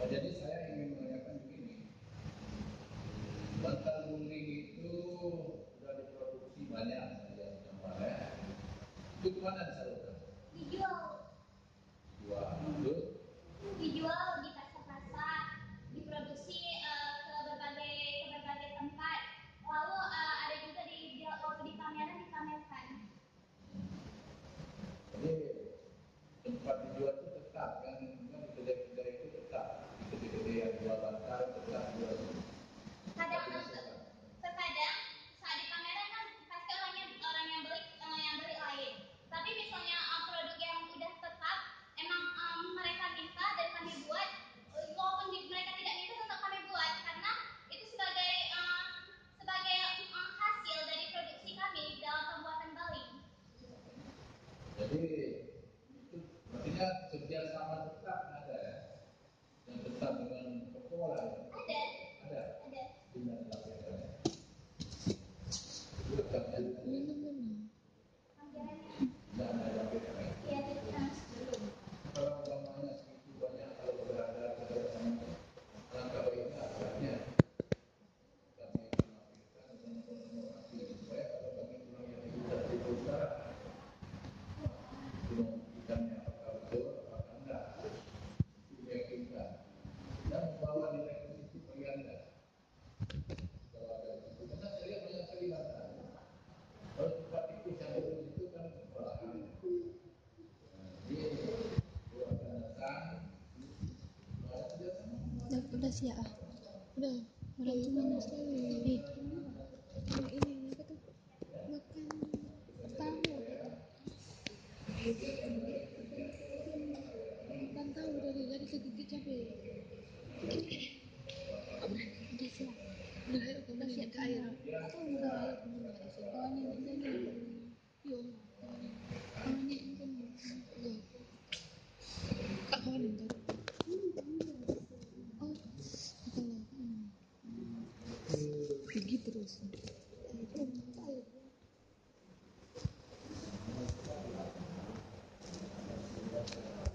Jadi saya ingin menanyakan begini, bantal guling itu sudah diproduksi banyak saja contohnya. Itu kemana disalurkan? Dijual. Dijual di pasar-pasar, diproduksi ke berbagai tempat. Lalu ada juga di pameran dipamerkan. Jadi tempat dijual itu tetap, yang di kedai-kedai itu tetap, di kedai-kedai yang jual bantal tetap jual. Terkadang saat di pameran kan pasti orang yang beli lain. Tapi misalnya produk yang udah tetap emang mereka minta dan kami buat, walaupun mereka tidak minta tetap kami buat karena itu sebagai hasil dari produksi kami dalam pembuatan baling. Jadi itu artinya kerjasama tetap ada ya, yang tetap dengan toko lah. Ada. Dengan lapisan. Itu tetapnya. Dan ada lapisan. Iya, belum. Kalau umpamanya segitu banyak kalau berada kerjasama, langkah baiknya akhirnya kami melakukan informasi supaya kalau bagi tulang yang tidak dibutuhkan, ikannya apakah betul apakah enggak, diyakinkan dan membawa nilai positif bagi anda. Kalau ada itu, karena saya lihat banyak sekali mata. Kalau tempat itu kan kepalahan. Jadi akan datang. Udah siap udah orang cuma sekali yang ini apa tuh makan tahu dari sedikit capek udah siap udah siap air atau udah air kalau ini yuk kalau ini apa nih pergi terus